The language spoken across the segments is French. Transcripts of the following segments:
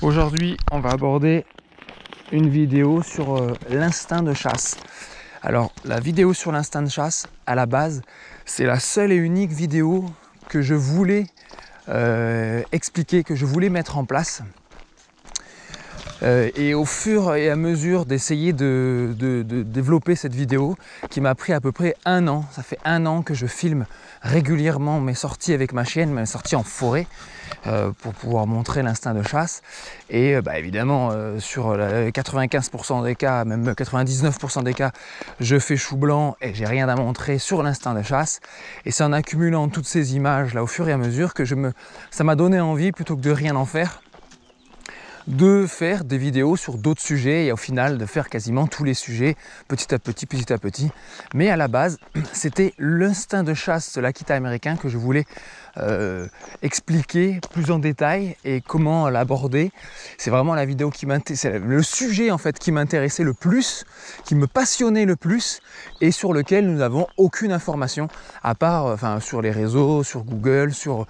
Aujourd'hui, on va aborder une vidéo sur l'instinct de chasse. Alors, la vidéo sur l'instinct de chasse, à la base, c'est la seule et unique vidéo que je voulais expliquer, que je voulais mettre en place. Et au fur et à mesure d'essayer de développer cette vidéo, qui m'a pris à peu près 1 an, ça fait 1 an que je filme régulièrement mes sorties avec ma chienne, mes sorties en forêt, pour pouvoir montrer l'instinct de chasse. Et évidemment, sur 95% des cas, même 99% des cas, je fais chou blanc et j'ai rien à montrer sur l'instinct de chasse. Et c'est en accumulant toutes ces images là au fur et à mesure que ça m'a donné envie, plutôt que de rien en faire, de faire des vidéos sur d'autres sujets et au final de faire quasiment tous les sujets petit à petit. Mais à la base, c'était l'instinct de chasse de l'Akita américain que je voulais expliquer plus en détail et comment l'aborder. C'est vraiment la vidéo qui m'intéressait, le sujet en fait qui m'intéressait le plus, qui me passionnait le plus et sur lequel nous n'avons aucune information à part sur les réseaux, sur Google, sur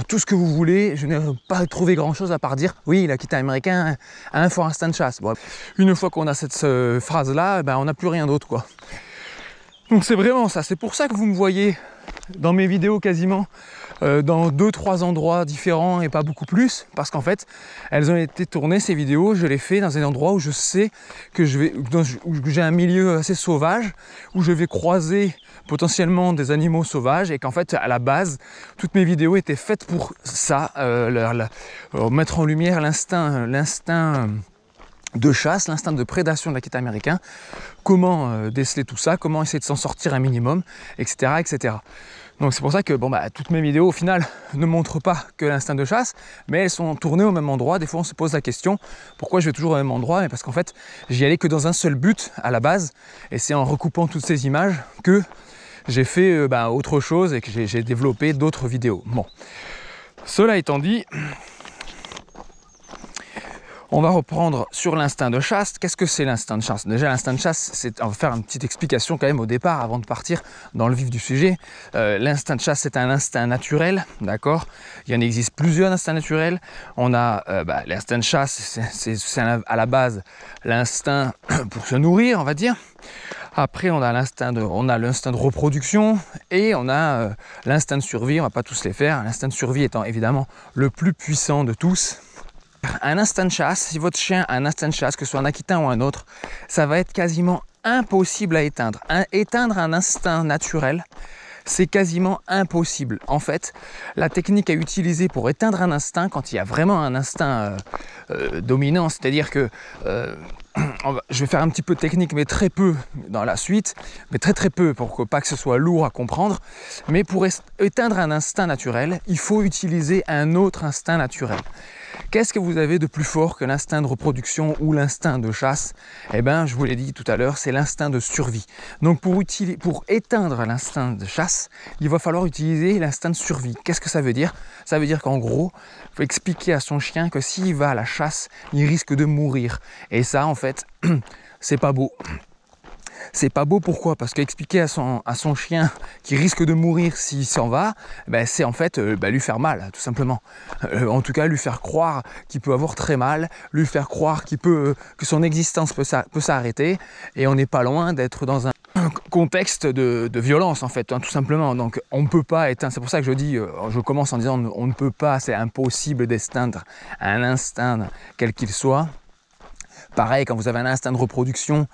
tout ce que vous voulez. Je n'ai pas trouvé grand chose à part dire oui, l'Akita américain a un fort instinct de chasse. Bon, une fois qu'on a cette phrase là, on n'a plus rien d'autre quoi. Donc c'est vraiment ça, c'est pour ça que vous me voyez dans mes vidéos quasiment dans 2-3 endroits différents et pas beaucoup plus, parce qu'en fait elles ont été tournées, ces vidéos, je les fais dans un endroit où je sais que où j'ai un milieu assez sauvage, où je vais croiser potentiellement des animaux sauvages et qu'en fait à la base toutes mes vidéos étaient faites pour ça, mettre en lumière l'instinct de chasse, l'instinct de prédation de l'Akita américain, comment déceler tout ça, comment essayer de s'en sortir un minimum, etc. etc. Donc c'est pour ça que toutes mes vidéos au final ne montrent pas que l'instinct de chasse, mais elles sont tournées au même endroit. Des fois on se pose la question, pourquoi je vais toujours au même endroit? Mais parce qu'en fait j'y allais que dans un seul but à la base, et c'est en recoupant toutes ces images que j'ai fait autre chose et que j'ai développé d'autres vidéos. Bon, cela étant dit, on va reprendre sur l'instinct de chasse. Qu'est-ce que c'est l'instinct de chasse? Déjà, l'instinct de chasse, on va faire une petite explication quand même au départ avant de partir dans le vif du sujet. L'instinct de chasse, c'est un instinct naturel, d'accord? Il y en existe plusieurs instincts naturels. On a l'instinct de chasse, c'est à la base l'instinct pour se nourrir, on va dire. Après, on a l'instinct de reproduction et on a l'instinct de survie. On va pas tous les faire. L'instinct de survie étant évidemment le plus puissant de tous. Un instinct de chasse, si votre chien a un instinct de chasse, que ce soit un Aquitain ou un autre, ça va être quasiment impossible à éteindre. Éteindre un instinct naturel, c'est quasiment impossible. En fait, la technique à utiliser pour éteindre un instinct, quand il y a vraiment un instinct dominant, c'est-à-dire que je vais faire un petit peu de technique, mais très peu dans la suite, mais très peu pour que pas que ce soit lourd à comprendre. Mais pour éteindre un instinct naturel, il faut utiliser un autre instinct naturel. Qu'est-ce que vous avez de plus fort que l'instinct de reproduction ou l'instinct de chasse? Je vous l'ai dit tout à l'heure, c'est l'instinct de survie. Donc pour éteindre l'instinct de chasse, il va falloir utiliser l'instinct de survie. Qu'est-ce que ça veut dire? Ça veut dire qu'en gros, il faut expliquer à son chien que s'il va à la chasse, il risque de mourir. Et ça, en fait, c'est pas beau. C'est pas beau, pourquoi? Parce qu'expliquer à son chien qu'il risque de mourir s'il s'en va, c'est en fait lui faire mal, tout simplement. En tout cas, lui faire croire qu'il peut avoir très mal, lui faire croire que son existence peut s'arrêter, et on n'est pas loin d'être dans un contexte de violence, en fait, tout simplement. Donc on ne peut pas éteindre, c'est pour ça que je commence en disant on ne peut pas, c'est impossible d'éteindre un instinct quel qu'il soit. Pareil, quand vous avez un instinct de reproduction,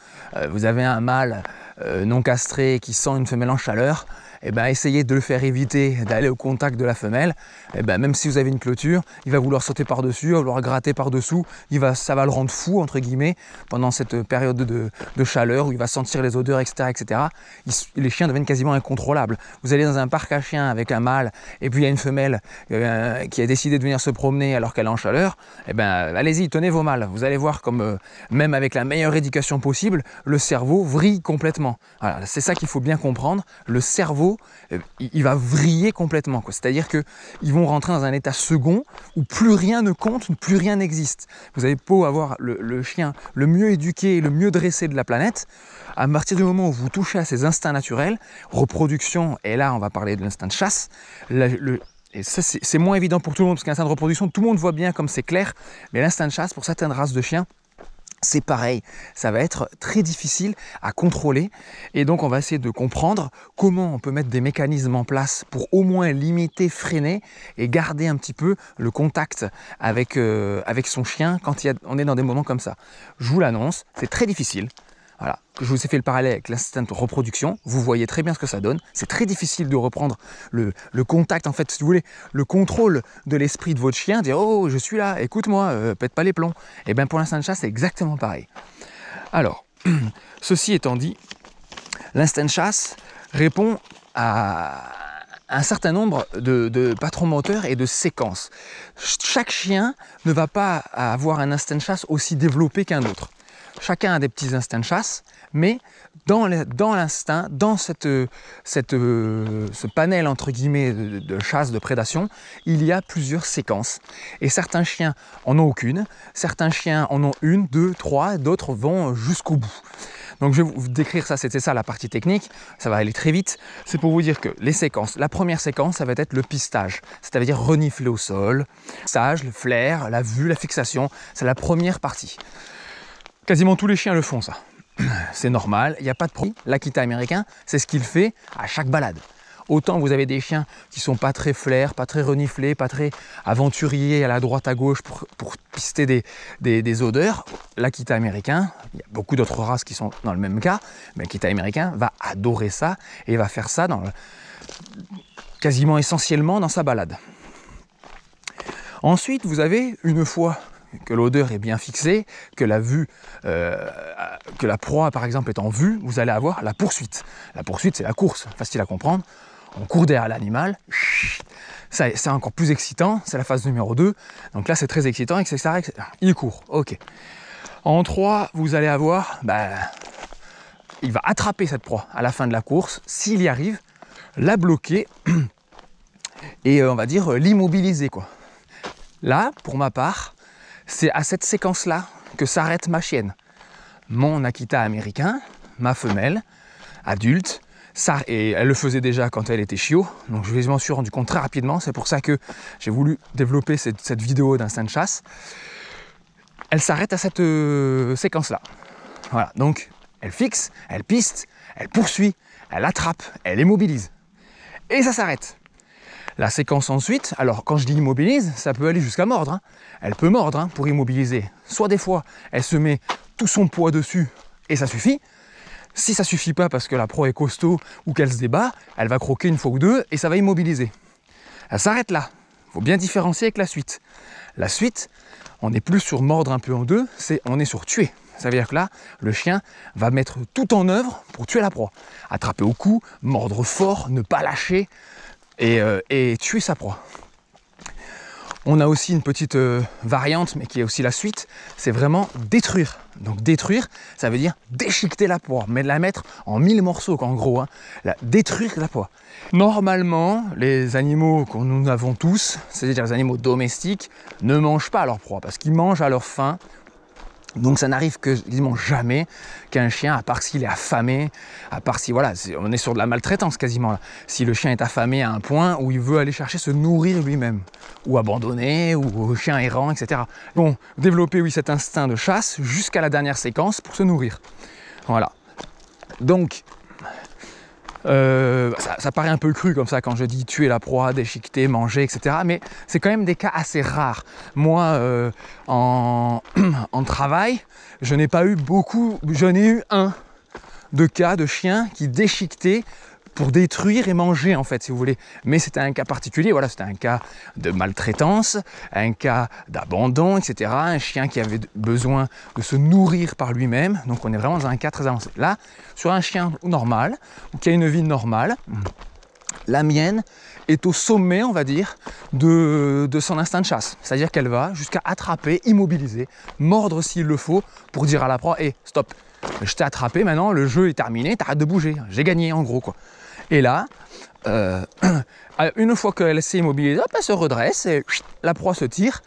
vous avez un mâle non castré qui sent une femelle en chaleur, essayez de le faire éviter d'aller au contact de la femelle. Même si vous avez une clôture, il va vouloir sauter par-dessus, il va vouloir gratter par-dessous, ça va le rendre fou, entre guillemets, pendant cette période de chaleur où il va sentir les odeurs, etc. etc. Les chiens deviennent quasiment incontrôlables. Vous allez dans un parc à chiens avec un mâle, et puis il y a une femelle qui a décidé de venir se promener alors qu'elle est en chaleur, allez-y, tenez vos mâles. Vous allez voir comme, même avec la meilleure éducation possible, le cerveau vrille complètement. Voilà, c'est ça qu'il faut bien comprendre. Le cerveau, il va vriller complètement. C'est-à-dire qu'ils vont rentrer dans un état second où plus rien ne compte, plus rien n'existe. Vous avez beau avoir le chien le mieux éduqué, le mieux dressé de la planète, à partir du moment où vous touchez à ses instincts naturels, reproduction, et là on va parler de l'instinct de chasse, Et ça, c'est moins évident pour tout le monde, parce qu'un instinct de reproduction, tout le monde voit bien comme c'est clair, mais l'instinct de chasse, pour certaines races de chiens, c'est pareil, ça va être très difficile à contrôler et donc on va essayer de comprendre comment on peut mettre des mécanismes en place pour au moins limiter, freiner et garder un petit peu le contact avec son chien quand on est dans des moments comme ça. Je vous l'annonce, c'est très difficile. Voilà, je vous ai fait le parallèle avec l'instinct de reproduction, vous voyez très bien ce que ça donne. C'est très difficile de reprendre le contact, en fait, si vous voulez, le contrôle de l'esprit de votre chien, dire « Oh, je suis là, écoute-moi, pète pas les plombs ». Et bien pour l'instinct de chasse, c'est exactement pareil. Alors, ceci étant dit, l'instinct de chasse répond à un certain nombre de patrons moteurs et de séquences. Chaque chien ne va pas avoir un instinct de chasse aussi développé qu'un autre. Chacun a des petits instincts de chasse, mais dans l'instinct, dans ce panel entre guillemets de chasse, de prédation, il y a plusieurs séquences. Et certains chiens en ont aucune, certains chiens en ont une, deux, trois, d'autres vont jusqu'au bout. Donc je vais vous décrire ça, c'était ça la partie technique, ça va aller très vite. C'est pour vous dire que les séquences, la première séquence, ça va être le pistage, c'est-à-dire renifler au sol, le flair, la vue, la fixation, c'est la première partie. Quasiment tous les chiens le font, ça. C'est normal, il n'y a pas de problème. L'Akita américain, c'est ce qu'il fait à chaque balade. Autant vous avez des chiens qui sont pas très flair, pas très reniflés, pas très aventuriers à la droite à gauche pour pister des odeurs. L'Akita américain, il y a beaucoup d'autres races qui sont dans le même cas, mais l'Akita américain va adorer ça et va faire ça quasiment essentiellement dans sa balade. Ensuite, vous avez une fois que l'odeur est bien fixée, que la vue, que la proie par exemple est en vue, vous allez avoir la poursuite. La poursuite, c'est la course, facile à comprendre. On court derrière l'animal, c'est encore plus excitant, c'est la phase numéro 2. Donc là, c'est très excitant, etc., etc. Il court, ok. En 3, vous allez avoir, il va attraper cette proie à la fin de la course, s'il y arrive, la bloquer et on va dire l'immobiliser, quoi. Là, pour ma part, c'est à cette séquence-là que s'arrête ma chienne. Mon Akita américain, ma femelle, adulte, ça, et elle le faisait déjà quand elle était chiot, donc je m'en suis rendu compte très rapidement, c'est pour ça que j'ai voulu développer cette vidéo d'instinct de chasse. Elle s'arrête à cette séquence-là. Voilà, donc elle fixe, elle piste, elle poursuit, elle attrape, elle immobilise. Et ça s'arrête. La séquence ensuite, alors quand je dis immobilise, ça peut aller jusqu'à mordre. Hein. Elle peut mordre hein, pour immobiliser. Soit des fois, elle se met tout son poids dessus et ça suffit. Si ça suffit pas parce que la proie est costaud ou qu'elle se débat, elle va croquer une fois ou deux et ça va immobiliser. Elle s'arrête là. Il faut bien différencier avec la suite. La suite, on n'est plus sur mordre un peu en deux, on est sur tuer. Ça veut dire que là, le chien va mettre tout en œuvre pour tuer la proie. Attraper au cou, mordre fort, ne pas lâcher et tuer sa proie. On a aussi une petite variante, mais qui est aussi la suite, c'est vraiment détruire. Donc détruire, ça veut dire déchiqueter la proie, mais la mettre en 1000 morceaux, en gros, hein, détruire la proie. Normalement, les animaux que nous avons tous, c'est-à-dire les animaux domestiques, ne mangent pas leur proie, parce qu'ils mangent à leur faim. Donc ça n'arrive quasiment jamais qu'un chien, à part s'il est affamé, à part si, voilà, on est sur de la maltraitance quasiment là. Si le chien est affamé à un point où il veut aller chercher se nourrir lui-même, ou abandonné, ou chien errant, etc. Bon, développer oui cet instinct de chasse jusqu'à la dernière séquence pour se nourrir. Voilà. Donc, ça paraît un peu cru comme ça quand je dis tuer la proie, déchiqueter, manger, etc. Mais c'est quand même des cas assez rares. Moi, en travail, je n'ai pas eu beaucoup, j'en ai eu un de cas de chiens qui déchiquetaient pour détruire et manger en fait, si vous voulez. Mais c'était un cas particulier, voilà, c'était un cas de maltraitance, un cas d'abandon, etc. Un chien qui avait besoin de se nourrir par lui-même. Donc on est vraiment dans un cas très avancé. Là, sur un chien normal, ou qui a une vie normale, la mienne est au sommet, on va dire, de son instinct de chasse. C'est-à-dire qu'elle va jusqu'à attraper, immobiliser, mordre s'il le faut, pour dire à la proie, hé, stop, je t'ai attrapé, maintenant le jeu est terminé, t'arrêtes de bouger, j'ai gagné en gros, quoi. Et là, une fois qu'elle s'est immobilisée, hop, elle se redresse et la proie se tire